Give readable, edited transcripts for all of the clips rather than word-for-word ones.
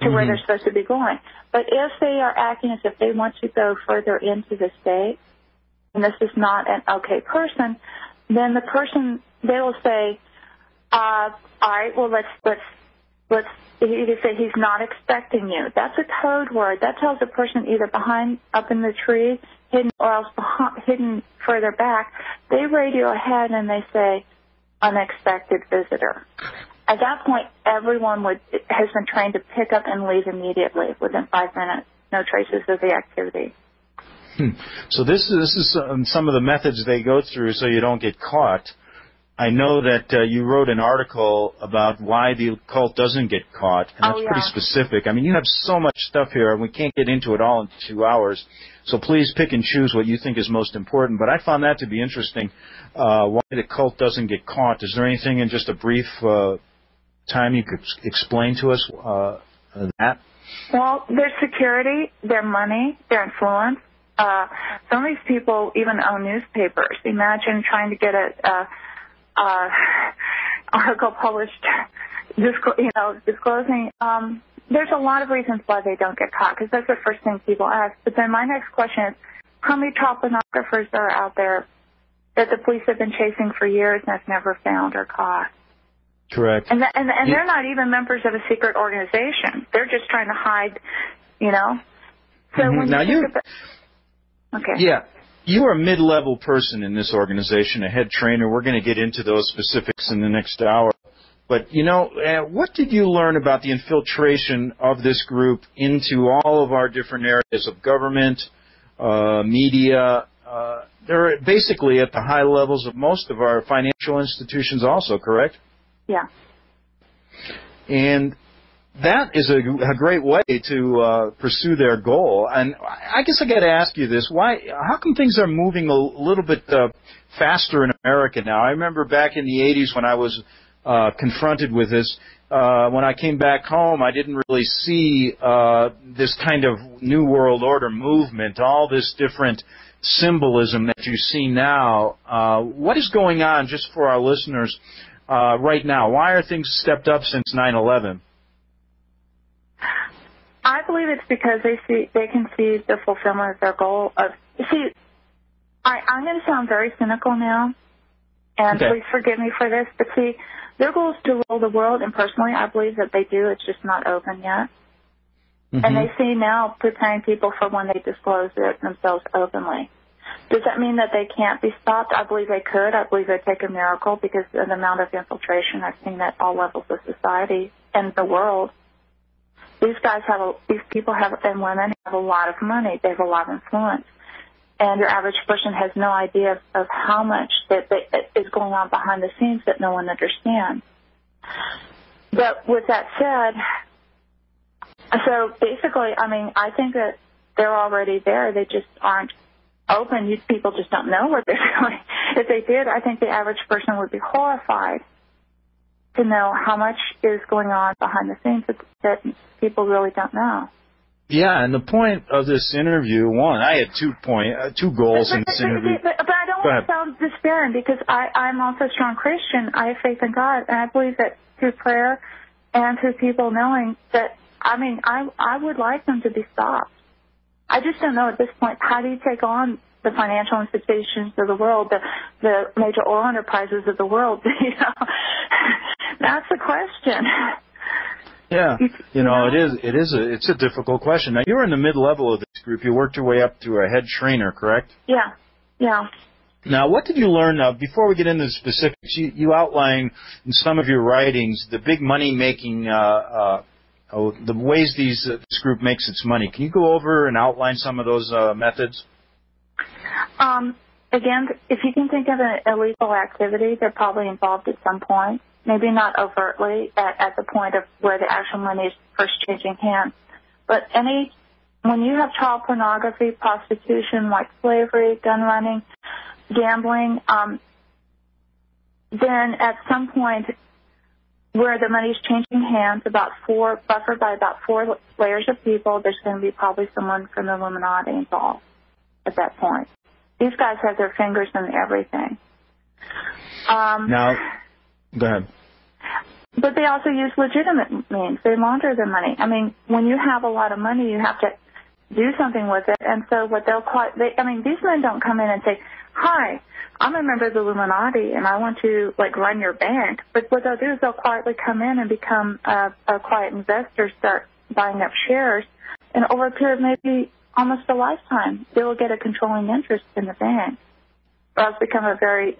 to where they're supposed to be going. But if they are acting as if they want to go further into the state, and this is not an okay person, then the person, they will say, all right, well, let's either say he's not expecting you. That's a code word. That tells a person either behind, up in the tree, hidden, or else hidden further back. They radio ahead and they say, unexpected visitor. At that point, everyone has been trained to pick up and leave immediately within 5 minutes. No traces of the activity. So this is some of the methods they go through so you don't get caught. I know that you wrote an article about why the occult doesn't get caught, and that's pretty specific. I mean, you have so much stuff here, and we can't get into it all in 2 hours. So please pick and choose what you think is most important. But I found that to be interesting, why the cult doesn't get caught. Is there anything in just a brief time you could explain to us that? Well, their security, their money, their influence. Some of these people even own newspapers. Imagine trying to get a article published, disclosing. There's a lot of reasons why they don't get caught, because that's the first thing people ask. But then my next question is, how many child pornographers are out there that the police have been chasing for years and have never found or caught? Correct. And they're not even members of a secret organization. They're just trying to hide, So when now you think about, okay. Yeah. You are a mid-level person in this organization, a head trainer. We're going to get into those specifics in the next hour. But, what did you learn about the infiltration of this group into all of our different areas of government, media? They're basically at the high levels of most of our financial institutions also, correct? Yeah. And that is a great way to pursue their goal. And I guess I got to ask you this: how come things are moving a little bit faster in America now? I remember back in the '80s when I was confronted with this. When I came back home, I didn't really see this kind of New World Order movement, all this different symbolism that you see now. What is going on, just for our listeners, right now? Why are things stepped up since 9/11? I believe it's because they can see the fulfillment of their goal of. See, I'm going to sound very cynical now, and please forgive me for this, but see, their goal is to rule the world, and personally, I believe that they do. It's just not open yet. And they see now preparing people for when they disclose it themselves openly. Does that mean that they can't be stopped? I believe they could. I believe they take a miracle because of the amount of infiltration I've seen at all levels of society and the world. These people and women have a lot of money. They have a lot of influence. And your average person has no idea of how much that is going on behind the scenes that no one understands. But with that said, so basically, I think that they're already there. They just aren't open. People just don't know what they're doing. If they did, I think the average person would be horrified to know how much is going on behind the scenes that people really don't know. Yeah, and the point of this interview, I had 2 goals in this interview. But I don't want to sound despairing, because I'm also a strong Christian. I have faith in God, and I believe that through prayer and through people knowing that, I would like them to be stopped. I just don't know at this point, how do you take on the financial institutions of the world, the major oil enterprises of the world? That's the question. Yeah, it's a difficult question. Now, you're in the mid-level of this group. You worked your way up to a head trainer, correct? Yeah. Now, what did you learn? Before we get into the specifics, you outline in some of your writings the big money-making, the ways this group makes its money. Can you go over and outline some of those methods? Again, if you can think of an illegal activity, they're probably involved at some point. Maybe not overtly at the point of where the actual money is first changing hands. But when you have child pornography, prostitution, white slavery, gun running, gambling, then at some point where the money is changing hands, buffered by about 4 layers of people, there's going to be probably someone from the Illuminati involved at that point. These guys have their fingers in everything. Now, go ahead. but they also use legitimate means. They launder the money. I mean, when you have a lot of money, you have to do something with it. And so what they'll call, these men don't come in and say, hi, I'm a member of the Illuminati and I want to, run your bank. But what they'll do is they'll quietly come in and become a quiet investor, start buying up shares. And over a period of maybe almost a lifetime, they will get a controlling interest in the bank. Or else become a very,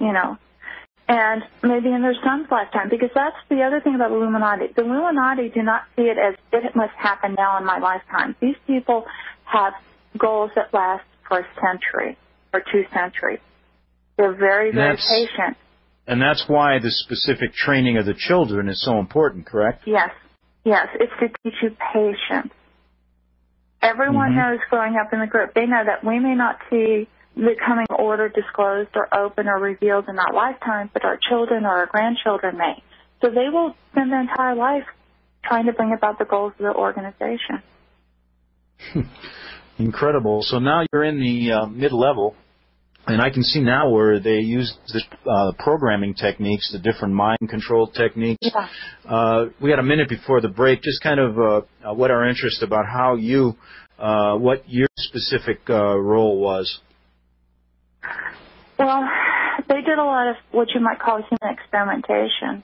and maybe in their son's lifetime, because that's the other thing about the Illuminati. The Illuminati do not see it as it must happen now in my lifetime. These people have goals that last for a century or 2 centuries. They're very, very patient. And that's why the specific training of the children is so important, correct? Yes. Yes, it's to teach you patience. Everyone knows growing up in the group, they know that we may not see the coming order disclosed or open or revealed in our lifetime, but our children or our grandchildren may. So they will spend their entire life trying to bring about the goals of the organization. Incredible. So now you're in the mid-level, and I can see now where they use this programming techniques, the different mind control techniques. Yeah. We had a minute before the break, just kind of what our interest about how you, what your specific role was. Well, they did a lot of what you might call human experimentation,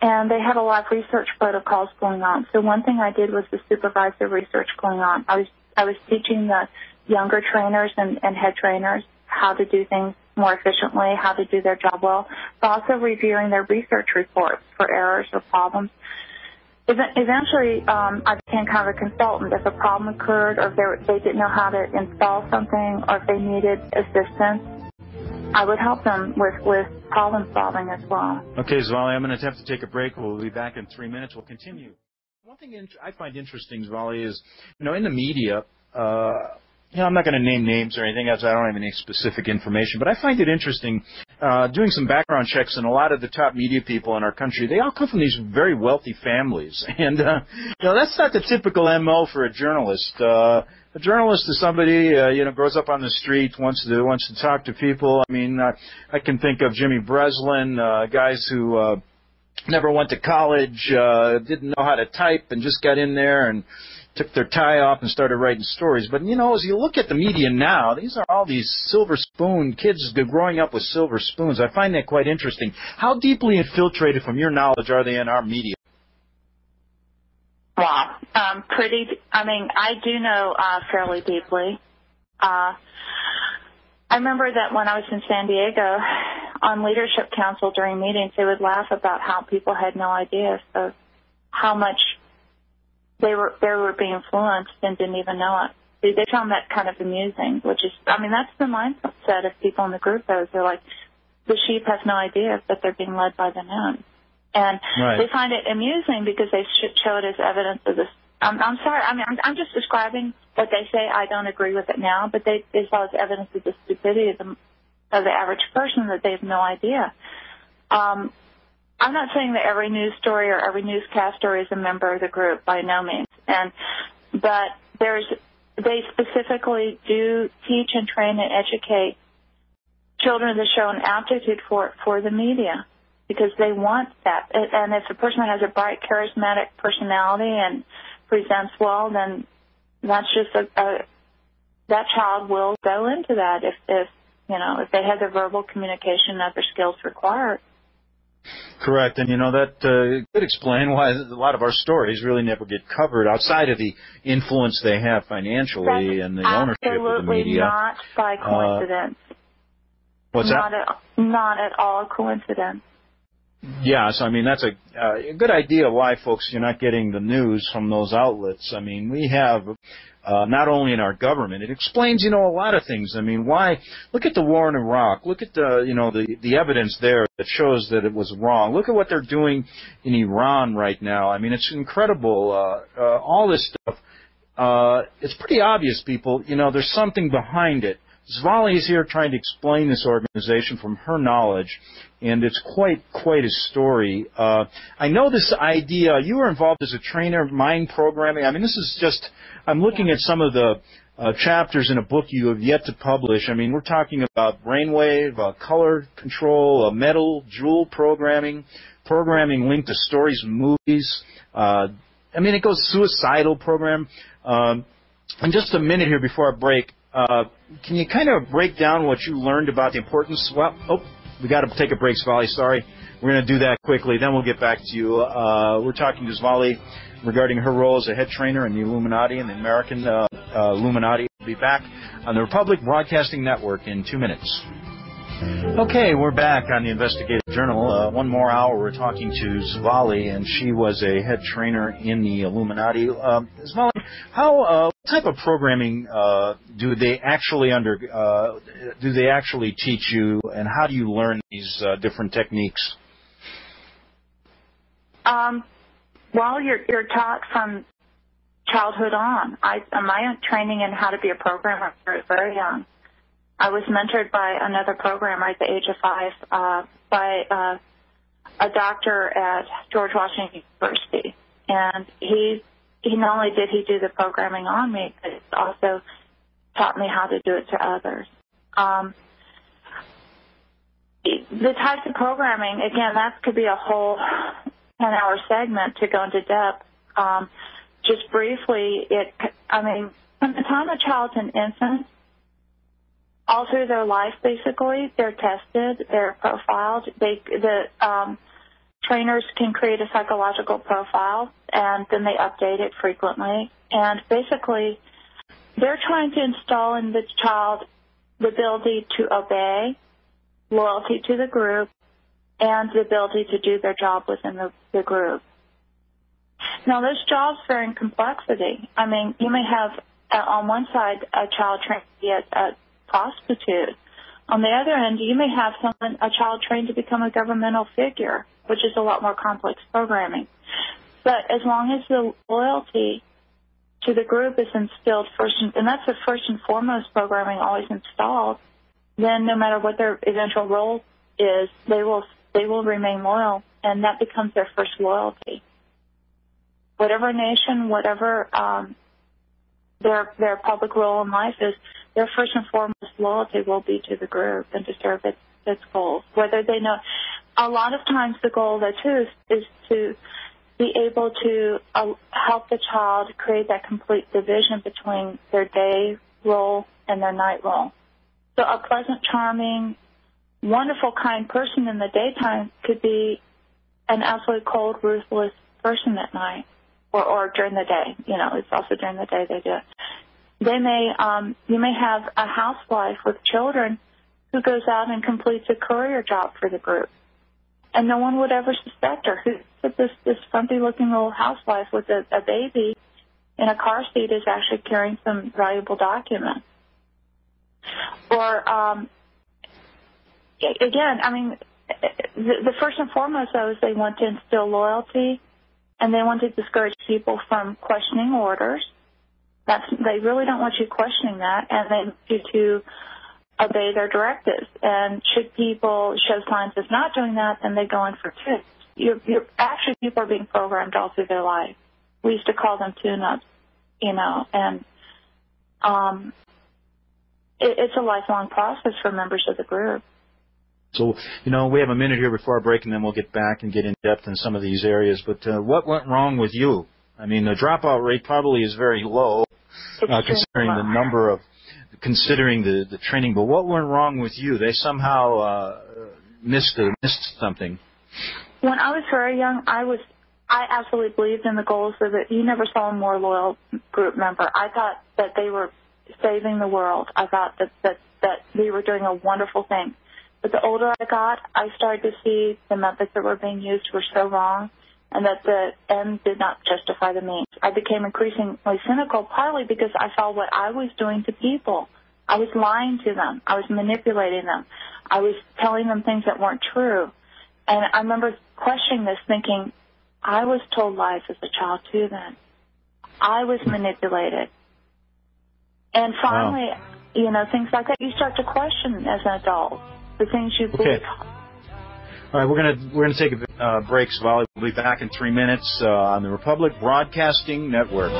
and they had a lot of research protocols going on. So one thing I did was to supervise the research going on. I was teaching the younger trainers and head trainers how to do things more efficiently, how to do their job well, but also reviewing their research reports for errors or problems. Eventually, I became kind of a consultant. If a problem occurred or if they didn't know how to install something or if they needed assistance, I would help them with problem solving as well. Okay, Svali, I'm going to have to take a break. We'll be back in 3 minutes. We'll continue. One thing I find interesting, Svali, is, in the media, I'm not going to name names or anything else. I don't have any specific information, but I find it interesting doing some background checks, and a lot of the top media people in our country, they all come from these very wealthy families. And, that's not the typical MO for a journalist. A journalist is somebody, grows up on the street, wants to talk to people. I mean, I can think of Jimmy Breslin, guys who never went to college, didn't know how to type, and just got in there and took their tie off and started writing stories. But, as you look at the media now, these are all these silver spoon kids growing up with silver spoons. I find that quite interesting. How deeply infiltrated, from your knowledge, are they in our media? Wow. I do know fairly deeply. I remember that when I was in San Diego, on Leadership Council during meetings, they would laugh about how people had no idea of how much they were being influenced and didn't even know it. They found that kind of amusing, which is, that's the mindset of people in the group. They're like, the sheep has no idea that they're being led by the moon. And They find it amusing because they show it as evidence of this. I'm sorry, I'm just describing what they say. I don't agree with it now, but they saw it as evidence of the stupidity of the average person, that they have no idea. I'm not saying that every news story or every newscast story is a member of the group, by no means. But they specifically do teach and train and educate children that show an aptitude for the media, because they want that. And if a person has a bright, charismatic personality and presents well, then that's just that child will go into that if they have the verbal communication and other skills required. Correct, and that could explain why a lot of our stories really never get covered outside of the influence they have financially and the ownership of the media. Absolutely not by coincidence. What's that? Not at all a coincidence. Yeah, so that's a good idea why, folks, you're not getting the news from those outlets. We have not only in our government, it explains, a lot of things. Why? Look at the war in Iraq. Look at the evidence there that shows that it was wrong. Look at what they're doing in Iran right now. It's incredible. All this stuff. It's pretty obvious, people. There's something behind it. Svali is here trying to explain this organization from her knowledge, and it's quite a story. I know this idea, you were involved as a trainer, mind programming. This is just, I'm looking at some of the chapters in a book you have yet to publish. We're talking about brainwave, color control, metal, jewel programming, programming linked to stories and movies. I mean, it goes suicidal program. In just a minute here before our break, can you kind of break down what you learned about the importance? Well, we got to take a break, Svali. Sorry. We're going to do that quickly. Then we'll get back to you. We're talking to Svali regarding her role as a head trainer in the Illuminati and the American Illuminati. We'll be back on the Republic Broadcasting Network in 2 minutes. Okay, we're back on the Investigative Journal. One more hour, we're talking to Svali, and she was a head trainer in the Illuminati. Svali, what type of programming do they actually teach you, and how do you learn these different techniques? Well, you're taught from childhood on. My own training in how to be a programmer was very young. I was mentored by another programmer at the age of 5 by a doctor at George Washington University. And he not only did he do the programming on me, but he also taught me how to do it to others. The types of programming, again, that could be a whole 10-hour segment to go into depth. Just briefly, from the time a child's an infant, all through their life, basically, they're tested, they're profiled. The trainers can create a psychological profile, and then they update it frequently. And basically, they're trying to install in the child the ability to obey, loyalty to the group, and the ability to do their job within the group. Now, those jobs vary in complexity. I mean, you may have, on one side, a child trained to be a prostitute. On the other end, you may have a child trained to become a governmental figure, which is a lot more complex programming. But as long as the loyalty to the group is instilled first, and that's the first and foremost programming always installed, then no matter what their eventual role is, they will remain loyal, and that becomes their first loyalty. Whatever nation, whatever their public role in life is, their first and foremost loyalty will be to the group and to serve its goals. Whether they know, a lot of times the goal there too is to be able to help the child create that complete division between their day role and their night role. So a pleasant, charming, wonderful, kind person in the daytime could be an absolutely cold, ruthless person at night or during the day. You know, it's also during the day they do it. You may have a housewife with children who goes out and completes a courier job for the group, and no one would ever suspect her. This frumpy-looking little housewife with a baby in a car seat is actually carrying some valuable documents. Or again, I mean, the first and foremost, though, is they want to instill loyalty, and they want to discourage people from questioning orders. They really don't want you questioning that, and they want you to obey their directives. And should people show signs of not doing that, then they go in for tips. Actually, people are being programmed all through their life. We used to call them tune-ups, and it's a lifelong process for members of the group. So, we have a minute here before our break, and then we'll get back and get in depth in some of these areas. But what went wrong with you? I mean, the dropout rate probably is very low, considering the training. But what went wrong with you? They somehow missed something. When I was very young, I absolutely believed in the goals of it. You never saw a more loyal group member. I thought that they were saving the world. I thought that they were doing a wonderful thing. But the older I got, I started to see the methods that were being used were so wrong, and that the end did not justify the means. I became increasingly cynical, partly because I saw what I was doing to people. I was lying to them. I was manipulating them. I was telling them things that weren't true. And I remember questioning this, thinking, I was told lies as a child too then. I was manipulated. And finally, things like that, you start to question as an adult the things you believe. All right, we're gonna take a break, Svali. We'll be back in 3 minutes on the Republic Broadcasting Network.